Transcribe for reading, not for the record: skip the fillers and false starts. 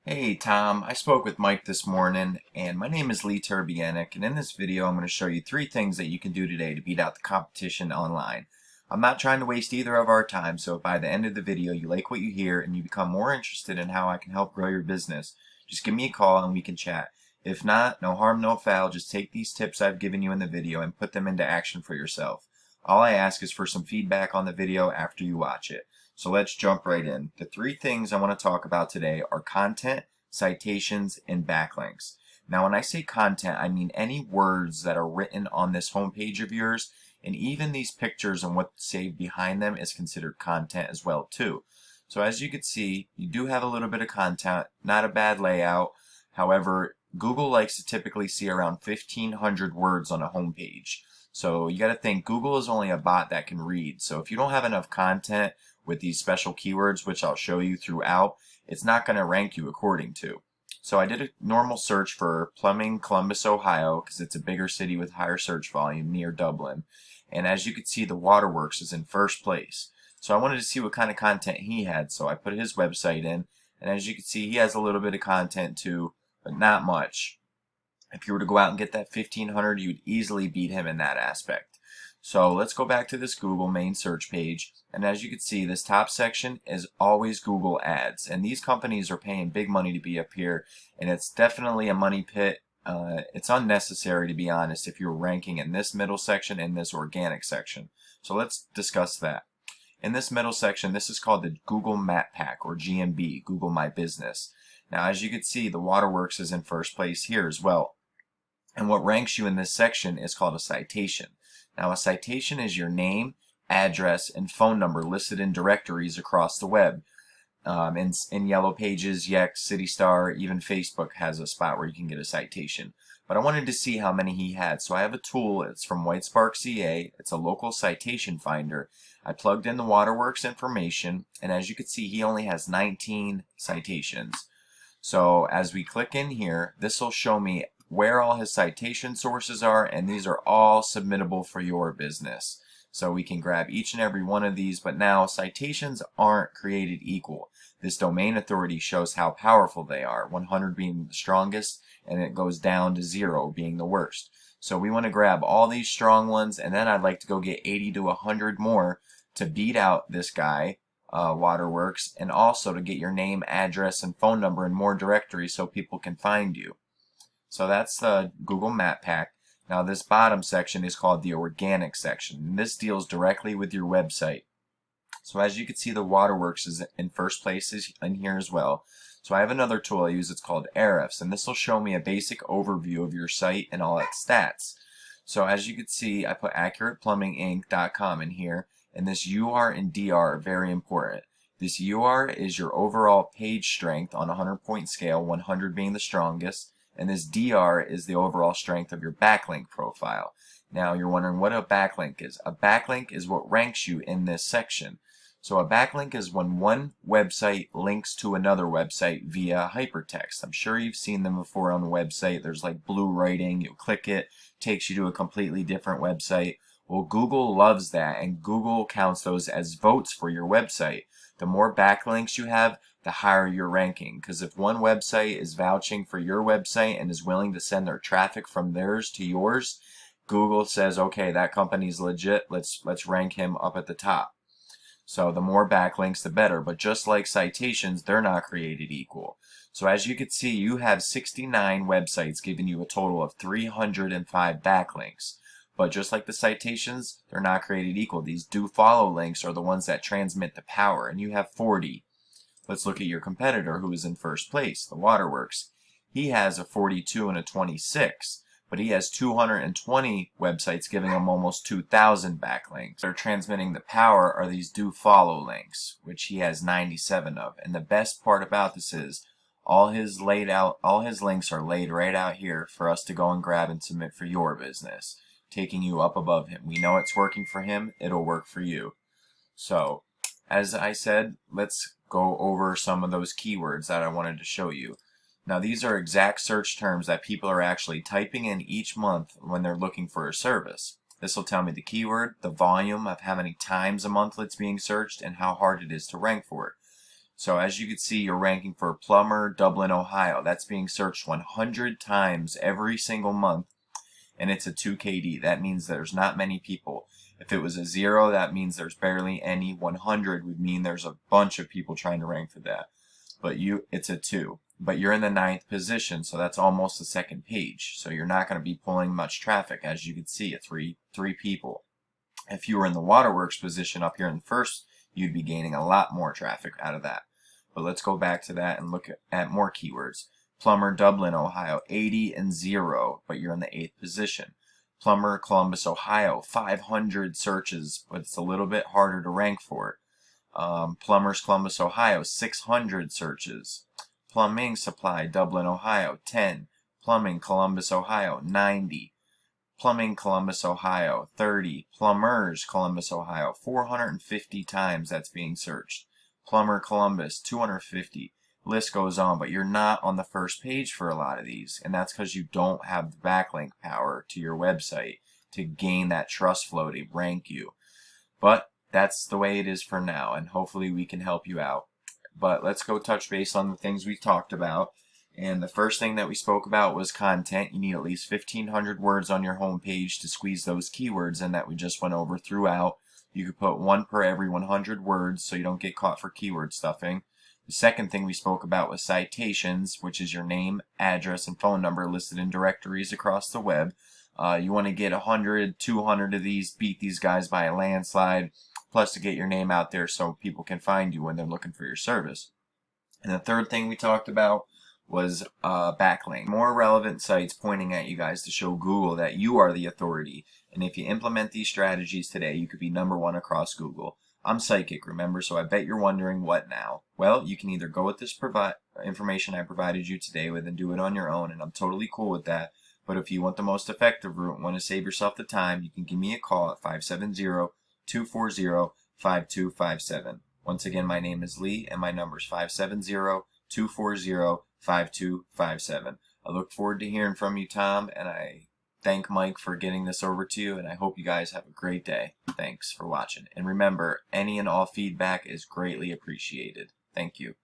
Hey Tom, I spoke with Mike this morning, and my name is Lee Turbianic, and in this video I'm going to show you 3 things that you can do today to beat out the competition online. I'm not trying to waste either of our time, so if by the end of the video you like what you hear and you become more interested in how I can help grow your business, just give me a call and we can chat. If not, no harm, no foul, just take these tips I've given you in the video and put them into action for yourself. All I ask is for some feedback on the video after you watch it. So let's jump right in. The 3 things I want to talk about today are content, citations, and backlinks. Now, when I say content, I mean any words that are written on this homepage of yours, and even these pictures and what's saved behind them is considered content as well too. So as you can see, you do have a little bit of content, not a bad layout. However, Google likes to typically see around 1,500 words on a homepage. So you got to think Google is only a bot that can read. So if you don't have enough content with these special keywords, which I'll show you throughout, it's not going to rank you according to. So I did a normal search for Plumbing, Columbus, Ohio, because it's a bigger city with higher search volume near Dublin. And as you can see, the Waterworks is in first place. So I wanted to see what kind of content he had, so I put his website in. And as you can see, he has a little bit of content too, but not much. If you were to go out and get that 1,500, you'd easily beat him in that aspect. So let's go back to this Google main search page, and as you can see, this top section is always Google Ads, and these companies are paying big money to be up here, and it's definitely a money pit. It's unnecessary, to be honest, if you're ranking in this middle section and this organic section. So let's discuss that. In this middle section, this is called the Google Map Pack, or GMB, Google My Business. Now, as you can see, the Waterworks is in first place here as well. And what ranks you in this section is called a citation. Now, a citation is your name, address, and phone number listed in directories across the web. In Yellow Pages, Yext, CityStar, even Facebook has a spot where you can get a citation. But I wanted to see how many he had, so I have a tool. It's from Whitespark CA. It's a local citation finder. I plugged in the Waterworks information, and as you can see, he only has 19 citations. So as we click in here, this will show me where all his citation sources are, and these are all submittable for your business. So we can grab each and every one of these, but now citations aren't created equal. This domain authority shows how powerful they are, 100 being the strongest, and it goes down to 0 being the worst. So we want to grab all these strong ones, and then I'd like to go get 80 to 100 more to beat out this guy, Waterworks, and also to get your name, address, and phone number in more directories so people can find you. So that's the Google Map Pack. Now this bottom section is called the organic section, and this deals directly with your website. So as you can see, the Waterworks is in first place in here as well. So I have another tool I use, it's called Ahrefs, and this will show me a basic overview of your site and all its stats. So as you can see, I put AccuratePlumbingInc.com in here, and this UR and DR are very important. This UR is your overall page strength on a 100-point scale, 100 being the strongest, and this DR is the overall strength of your backlink profile. Now you're wondering what a backlink is. A backlink is what ranks you in this section. So a backlink is when one website links to another website via hypertext. I'm sure you've seen them before on the website. There's like blue writing, you click it, takes you to a completely different website. Well, Google loves that, and Google counts those as votes for your website. The more backlinks you have, the higher your ranking, because if one website is vouching for your website and is willing to send their traffic from theirs to yours, Google says, okay, that company's legit, let's rank him up at the top. So the more backlinks, the better. But just like citations, they're not created equal. So as you can see, you have 69 websites giving you a total of 305 backlinks. But just like the citations, they're not created equal. These do follow links are the ones that transmit the power, and you have 40. Let's look at your competitor who is in first place, the Waterworks. He has a 42 and a 26, but he has 220 websites giving him almost 2,000 backlinks. They're transmitting the power are these do follow links, which he has 97 of. And the best part about this is all his links are laid right out here for us to go and grab and submit for your business, taking you up above him. We know it's working for him, it'll work for you. So, as I said, let's go over some of those keywords that I wanted to show you. Now these are exact search terms that people are actually typing in each month when they're looking for a service. This will tell me the keyword, the volume of how many times a month it's being searched, and how hard it is to rank for it. So as you can see, you're ranking for plumber, Dublin, Ohio. That's being searched 100 times every single month, and it's a 2KD. That means there's not many people. If it was a 0, that means there's barely any. 100 would mean there's a bunch of people trying to rank for that. But it's a 2. But you're in the 9th position, so that's almost the second page. So you're not going to be pulling much traffic. As you can see, three people. If you were in the waterworks position up here in the first, you'd be gaining a lot more traffic out of that. But let's go back to that and look at more keywords. Plumber, Dublin, Ohio, 80 and 0, but you're in the 8th position. Plumber, Columbus, Ohio, 500 searches, but it's a little bit harder to rank for. Plumbers, Columbus, Ohio, 600 searches. Plumbing supply, Dublin, Ohio, 10. Plumbing, Columbus, Ohio, 90. Plumbing, Columbus, Ohio, 30. Plumbers, Columbus, Ohio, 450 times that's being searched. Plumber, Columbus, 250. List goes on, but you're not on the first page for a lot of these, and that's because you don't have the backlink power to your website to gain that trust flow to rank you. But that's the way it is for now, and hopefully we can help you out. But let's go touch base on the things we talked about. And the first thing that we spoke about was content. You need at least 1,500 words on your homepage to squeeze those keywords in that we just went over throughout. You could put 1 per every 100 words so you don't get caught for keyword stuffing. The second thing we spoke about was citations, which is your name, address, and phone number listed in directories across the web. You want to get 100, 200 of these, beat these guys by a landslide, plus to get your name out there so people can find you when they're looking for your service. And the third thing we talked about was backlink. More relevant sites pointing at you guys to show Google that you are the authority. And if you implement these strategies today, you could be #1 across Google. I'm Psychic, remember, so I bet you're wondering what now. Well, you can either go with this information I provided you today with and do it on your own, and I'm totally cool with that. But if you want the most effective route and want to save yourself the time, you can give me a call at 570-240-5257. Once again, my name is Lee, and my number is 570-240-5257. I look forward to hearing from you, Tom, and I thank Mike for getting this over to you, and I hope you guys have a great day. Thanks for watching. And remember, any and all feedback is greatly appreciated. Thank you.